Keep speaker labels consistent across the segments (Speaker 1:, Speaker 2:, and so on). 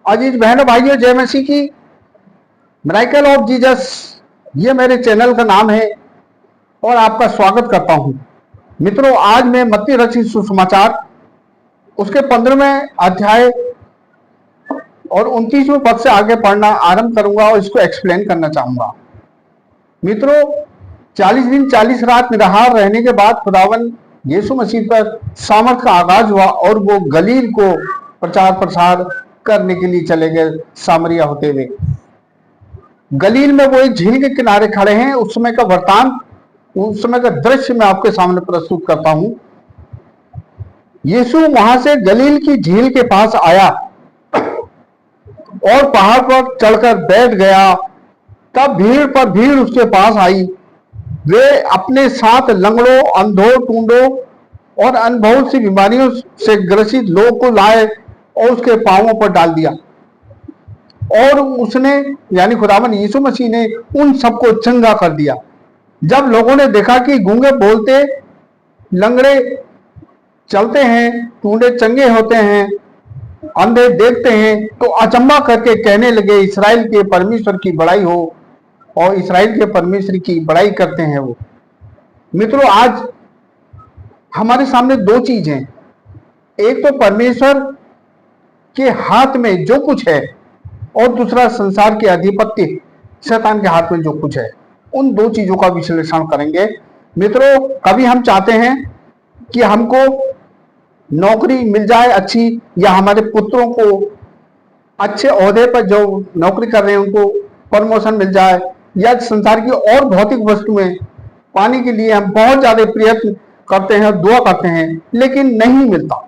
Speaker 1: अजीज बहनों भाइयों, जय मसीह की। मिरेकल ऑफ जीसस, ये मेरे चैनल का नाम है और आपका स्वागत करता हूं। मित्रों, आज मैं मत्ती रचित सुसमाचार उसके 15वें अध्याय और 29वें पद से आगे पढ़ना आरंभ करूंगा और इसको एक्सप्लेन करना चाहूंगा। मित्रों, 40 दिन 40 रात निराहार रहने के बाद खुदावन यीशु मसीह पर सामर्थ का आगाज हुआ और वो गलील को प्रचार प्रसार करने के लिए चले गए। सामरिया होते हुए गलील में वो एक झील के किनारे खड़े हैं। उस समय का वृतांत, उस समय का दृश्य मैं आपके सामने प्रस्तुत करता हूं। यीशु वहां से गलील की झील के पास आया और पहाड़ पर चढ़कर बैठ गया। तब भीड़ पर भीड़ उसके पास आई। वे अपने साथ लंगड़ों, अंधों, टूंडों और अन्य बहुत सी बीमारियों से ग्रसित लोग को लाए और उसके पांवों पर डाल दिया। और उसने यानी खुदावन यीशु मसीह ने उन सबको चंगा कर दिया। जब लोगों ने देखा कि गूंगे बोलते, लंगड़े चलते हैं, टूंडे चंगे होते हैं, अंधे देखते हैं, तो अचंभा करके कहने लगे, इस्राएल के परमेश्वर की बड़ाई हो। और इस्राएल के परमेश्वर की बड़ाई करते हैं वो। मित्रों, आज हमारे सामने दो चीज हैं। एक तो परमेश्वर के हाथ में जो कुछ है और दूसरा संसार के अधिपत्य शैतान के हाथ में जो कुछ है। उन दो चीजों का विश्लेषण करेंगे। मित्रों, कभी हम चाहते हैं कि हमको नौकरी मिल जाए अच्छी, या हमारे पुत्रों को अच्छे ओहदे पर जो नौकरी कर रहे हैं उनको प्रमोशन मिल जाए, या संसार की और भौतिक वस्तुएं पाने के लिए हम बहुत ज्यादा प्रयत्न करते हैं, दुआ करते हैं, लेकिन नहीं मिलता।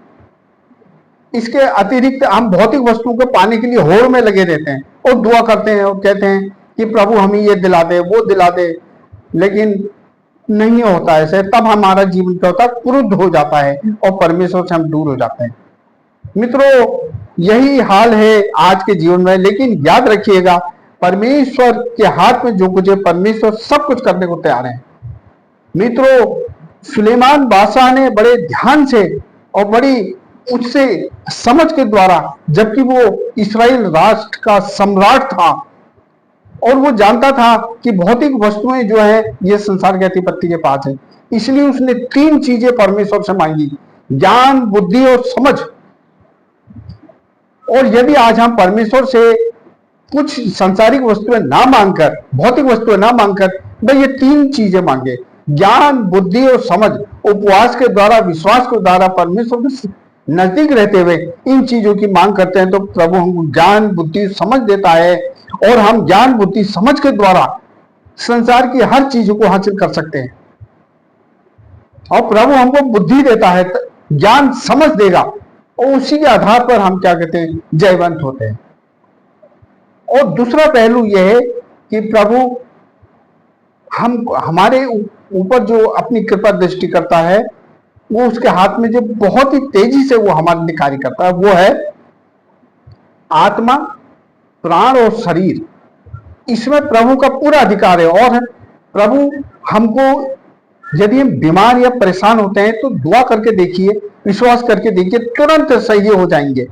Speaker 1: इसके अतिरिक्त हम भौतिक वस्तुओं को पाने के लिए होड़ में लगे रहते हैं और दुआ करते हैं और कहते हैं कि प्रभु हमें ये दिला दे, वो दिला दे, लेकिन नहीं होता ऐसे। तब हमारा जीवन क्या होता है, क्रुद्ध हो जाता है और परमेश्वर से हम दूर हो जाते हैं। मित्रों, यही हाल है आज के जीवन में। लेकिन याद रखिएगा, परमेश्वर के हाथ में जो कुछ है, परमेश्वर सब कुछ करने को तैयार है। मित्रों, सुलेमान बादशाह ने बड़े ध्यान से और बड़ी उससे समझ के द्वारा, जबकि वो इस्राएल राष्ट्र का सम्राट था और वो जानता था कि भौतिक वस्तुएं जो है ये संसार के अधिपति के पास है, इसलिए उसने 3 चीजें परमेश्वर से मांगी: ज्ञान, बुद्धि और समझ। और यदि आज हम परमेश्वर से कुछ सांसारिक वस्तुएं ना मांगकर, भौतिक वस्तुएं ना मांगकर, भाई ये 3 चीजें मांगे, ज्ञान, बुद्धि और समझ, उपवास के द्वारा, विश्वास के द्वारा, परमेश्वर के नजदीक रहते हुए इन चीजों की मांग करते हैं, तो प्रभु हमको ज्ञान, बुद्धि, समझ देता है और हम ज्ञान, बुद्धि, समझ के द्वारा संसार की हर चीजों को हासिल कर सकते हैं। और प्रभु हमको बुद्धि देता है, ज्ञान, समझ देगा, और उसी के आधार पर हम क्या कहते हैं, जयवंत होते हैं। और दूसरा पहलू यह है कि प्रभु हम हमारे ऊपर जो अपनी कृपा दृष्टि करता है, वो उसके हाथ में जो बहुत ही तेजी से वो हमारे लिए कार्य करता है, वो है आत्मा, प्राण और शरीर। इसमें प्रभु का पूरा अधिकार है। और प्रभु हमको, यदि हम बीमार या परेशान होते हैं तो दुआ करके देखिए, विश्वास करके देखिए, तुरंत सही हो जाएंगे।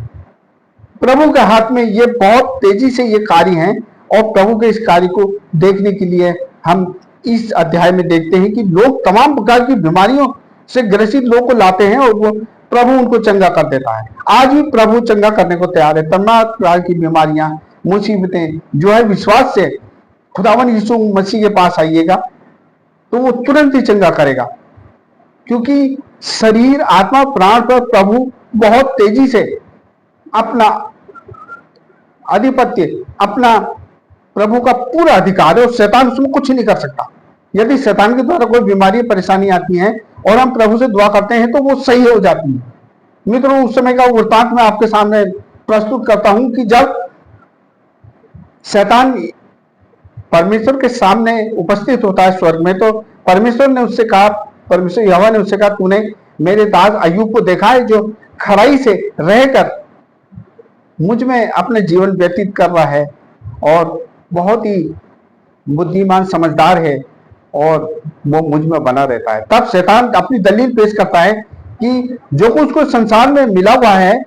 Speaker 1: प्रभु के हाथ में ये बहुत तेजी से ये कार्य है। और प्रभु के इस कार्य को देखने के लिए हम इस अध्याय में देखते हैं कि लोग तमाम प्रकार की बीमारियों से ग्रसित लोग को लाते हैं और वो प्रभु उनको चंगा कर देता है। आज भी प्रभु चंगा करने को तैयार है। तमाम प्रकार की बीमारियां, मुसीबतें जो है, विश्वास से खुदावन यीशु मसीह के पास आइएगा तो वो तुरंत ही चंगा करेगा, क्योंकि शरीर, आत्मा, प्राण पर प्रभु बहुत तेजी से अपना आधिपत्य, अपना प्रभु का पूरा अधिकार है और शैतान उसमें कुछ नहीं कर सकता। यदि शैतान के द्वारा कोई बीमारी, परेशानी आती है और हम प्रभु से दुआ करते हैं तो वो सही हो जाती है। मित्रों, उस समय का वृत्तांत मैं आपके सामने प्रस्तुत करता हूं कि जब शैतान परमेश्वर के सामने उपस्थित होता है स्वर्ग में, तो परमेश्वर ने उससे कहा, परमेश्वर यहोवा ने उससे कहा, तूने मेरे दास अय्यूब को देखा है, जो खराई से रहकर मुझ में अपने जीवन व्यतीत कर रहा है और बहुत ही बुद्धिमान, समझदार है और वो मुझ में बना रहता है। तब शैतान अपनी दलील पेश करता है कि जो कुछ को संसार में मिला हुआ है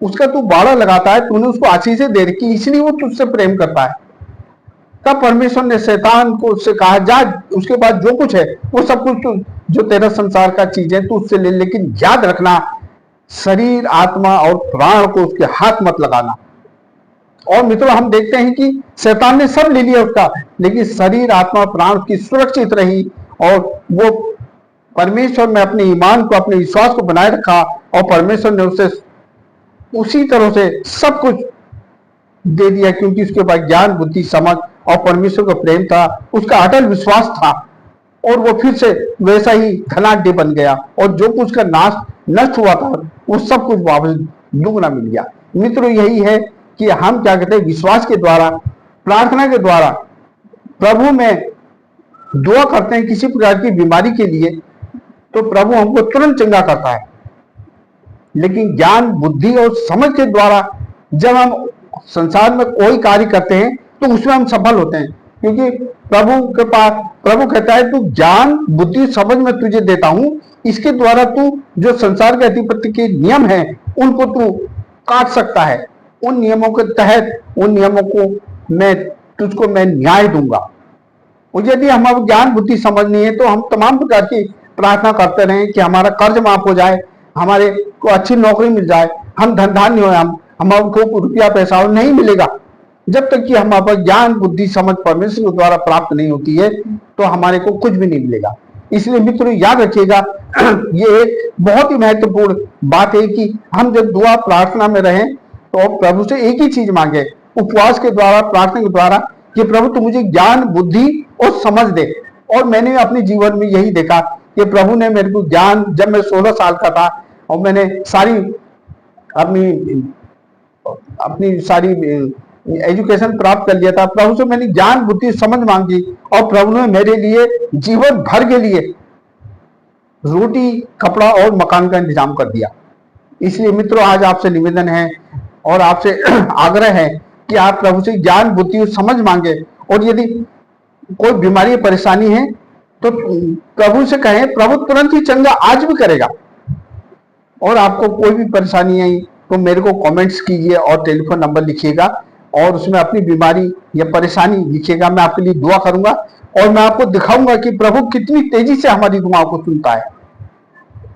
Speaker 1: उसका तू बाड़ा लगाता है, तूने उसको आशीषें दे रखी, इसलिए वो तुझसे प्रेम करता है। तब परमेश्वर ने शैतान को उससे कहा, जा उसके बाद जो कुछ है वो सब कुछ तू, जो तेरा संसार का चीज है तू उससे ले, लेकिन याद रखना शरीर, आत्मा और प्राण को उसके हाथ मत लगाना। और मित्रों, हम देखते हैं कि शैतान ने सब ले लिया उसका, लेकिन शरीर, आत्मा, प्राण की सुरक्षित रही, और वो परमेश्वर में अपने ईमान को, अपने विश्वास को बनाए रखा, और परमेश्वर ने उसे उसी तरह से सब कुछ दे दिया, क्योंकि उसके पास ज्ञान, बुद्धि, समझ और परमेश्वर का प्रेम था, उसका अटल विश्वास था, और वो फिर से वैसा ही धनाढ्य बन गया, और जो कुछ का नाश नष्ट हुआ था वो सब कुछ वापस दुगना मिल गया। मित्रों, यही है कि हम क्या कहते हैं, विश्वास के द्वारा, प्रार्थना के द्वारा प्रभु में दुआ करते हैं किसी प्रकार की बीमारी के लिए, तो प्रभु हमको तुरंत चंगा करता है। लेकिन ज्ञान, बुद्धि और समझ के द्वारा जब हम संसार में कोई कार्य करते हैं तो उसमें हम सफल होते हैं, क्योंकि प्रभु के पास, प्रभु कहता है, तू ज्ञान, बुद्धि, समझ में तुझे देता हूं, इसके द्वारा तू जो संसार के अधिपति के नियम है उनको तू काट सकता है। उन नियमों के तहत, उन नियमों को मैं तुझको मैं न्याय दूंगा। और यदि हमारा ज्ञान, बुद्धि, समझ नहीं है तो हम तमाम प्रकार की प्रार्थना करते रहें कि हमारा कर्ज माफ हो जाए, हमारे को अच्छी नौकरी मिल जाए, हम धनधान्य हो, हमको रुपया पैसा और नहीं मिलेगा। जब तक कि हमारे पास ज्ञान, बुद्धि, समझ परमेश्वर के द्वारा प्राप्त नहीं होती है तो हमारे को कुछ भी नहीं मिलेगा। इसलिए मित्रों, याद रखिएगा, ये एक बहुत ही महत्वपूर्ण बात है कि हम जब दुआ प्रार्थना में रहें तो प्रभु से एक ही चीज मांगे, उपवास के द्वारा, प्रार्थना के द्वारा, कि प्रभु तू मुझे ज्ञान, बुद्धि और समझ दे। और मैंने अपने जीवन में यही देखा कि प्रभु ने मेरे को ज्ञान, जब मैं 16 साल का था और मैंने सारी अपनी सारी एजुकेशन प्राप्त कर लिया था, प्रभु से मैंने ज्ञान, बुद्धि, समझ मांगी, और प्रभु ने मेरे लिए जीवन भर के लिए रोटी, कपड़ा और मकान का इंतजाम कर दिया। इसलिए मित्रों, आज आपसे निवेदन है और आपसे आग्रह है कि आप प्रभु से ज्ञान, बुद्धि और समझ मांगे, और यदि कोई बीमारी, परेशानी है तो प्रभु से कहें, प्रभु तुरंत ही चंगा आज भी करेगा। और आपको कोई भी परेशानी आई तो मेरे को कमेंट्स कीजिए और टेलीफोन नंबर लिखिएगा, और उसमें अपनी बीमारी या परेशानी लिखिएगा। मैं आपके लिए दुआ करूंगा और मैं आपको दिखाऊंगा कि प्रभु कितनी तेजी से हमारी दुआओं को सुनता है।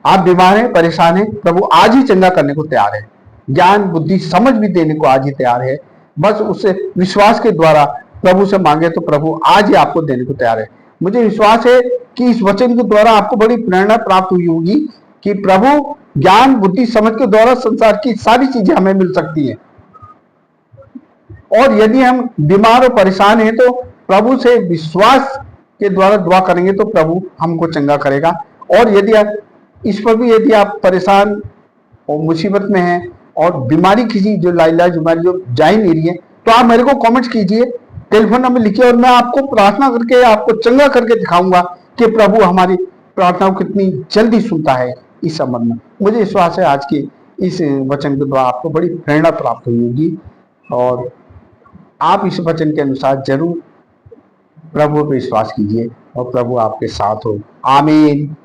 Speaker 1: आप बीमार हैं, परेशान हैं, प्रभु आज ही चंगा करने को तैयार है, ज्ञान, बुद्धि, समझ भी देने को आज ही तैयार है। बस उससे विश्वास के द्वारा प्रभु से मांगे तो प्रभु आज ही आपको देने को तैयार है। मुझे विश्वास है कि इस वचन के द्वारा आपको बड़ी प्रेरणा प्राप्त हुई होगी कि प्रभु ज्ञान, बुद्धि, समझ के द्वारा संसार की सारी चीजें हमें मिल सकती हैं। और यदि हम बीमार और परेशान हैं तो प्रभु से विश्वास के द्वारा दुआ करेंगे तो प्रभु हमको चंगा करेगा। और यदि आप इस पर भी, यदि आप परेशान और मुसीबत में हैं और बीमारी किसी जो लाइलाज बीमारी जो जा ही नहीं रही है, तो आप मेरे को कमेंट्स कीजिए, टेलीफोन नंबर लिखिए, और मैं आपको प्रार्थना करके, आपको चंगा करके दिखाऊंगा कि प्रभु हमारी प्रार्थनाओं कितनी जल्दी सुनता है इस संबंध में। मुझे विश्वास है आज की इस वचन के द्वारा आपको बड़ी प्रेरणा प्राप्त हुई होगी, और आप इस वचन के अनुसार जरूर प्रभु पर विश्वास कीजिए और प्रभु आपके साथ हो। आमीन।